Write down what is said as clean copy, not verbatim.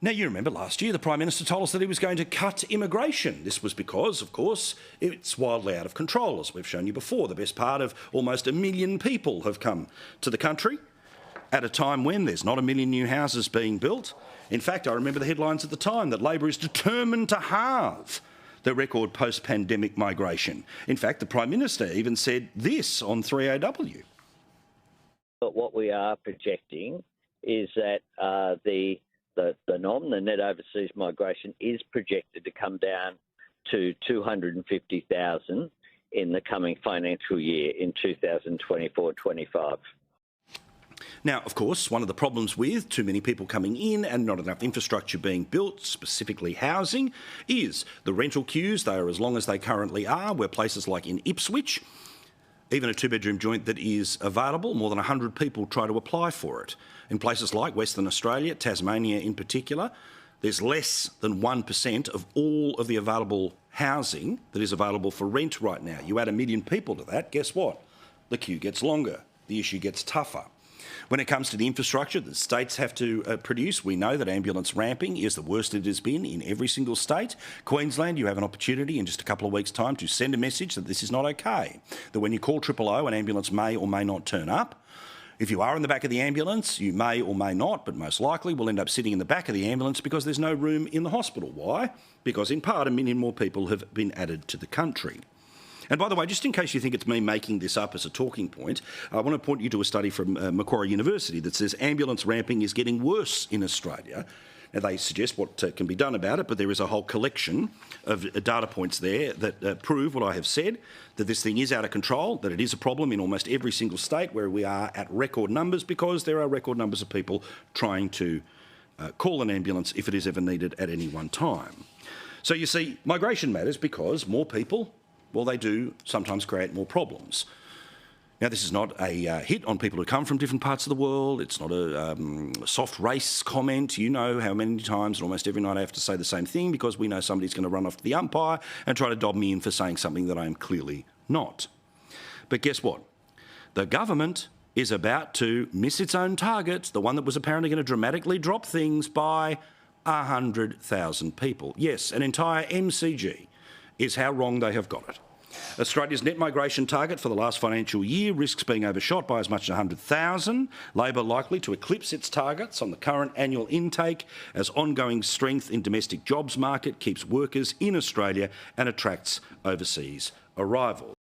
Now, you remember last year the Prime Minister told us that he was going to cut immigration. This was because, of course, it's wildly out of control, as we've shown you before. The best part of almost 1 million people have come to the country at a time when there's not 1 million new houses being built. In fact, I remember the headlines at the time that Labor is determined to halve the record post-pandemic migration. In fact, the Prime Minister even said this on 3AW. But what we are projecting is that the NOM, the net overseas migration, is projected to come down to 250,000 in the coming financial year in 2024-25. Now, of course, one of the problems with too many people coming in and not enough infrastructure being built, specifically housing, is the rental queues. They are as long as they currently are, where places like in Ipswich, even a two-bedroom joint that is available, more than 100 people try to apply for it. In places like Western Australia, Tasmania in particular, there's less than 1% of all of the available housing that is available for rent right now. You add 1 million people to that, guess what? The queue gets longer. The issue gets tougher. When it comes to the infrastructure that states have to produce, we know that ambulance ramping is the worst it has been in every single state. Queensland, you have an opportunity in just a couple of weeks' time to send a message that this is not okay, that when you call 000, an ambulance may or may not turn up. If you are in the back of the ambulance, you may or may not, but most likely will end up sitting in the back of the ambulance because there's no room in the hospital. Why? Because in part 1 million more people have been added to the country. And by the way, just in case you think it's me making this up as a talking point, I want to point you to a study from Macquarie University that says ambulance ramping is getting worse in Australia. Now, they suggest what can be done about it, but there is a whole collection of data points there that prove what I have said, that this thing is out of control, that it is a problem in almost every single state where we are at record numbers because there are record numbers of people trying to call an ambulance if it is ever needed at any one time. So you see, migration matters because more people, well, they do sometimes create more problems. Now, this is not a hit on people who come from different parts of the world. It's not a soft race comment. You know how many times and almost every night I have to say the same thing because we know somebody's going to run off to the umpire and try to dob me in for saying something that I am clearly not. But guess what? The government is about to miss its own target, the one that was apparently going to dramatically drop things by 100,000 people. Yes, an entire MCG is how wrong they have got it. Australia's net migration target for the last financial year risks being overshot by as much as 100,000. Labor likely to eclipse its targets on the current annual intake as ongoing strength in domestic jobs market keeps workers in Australia and attracts overseas arrivals.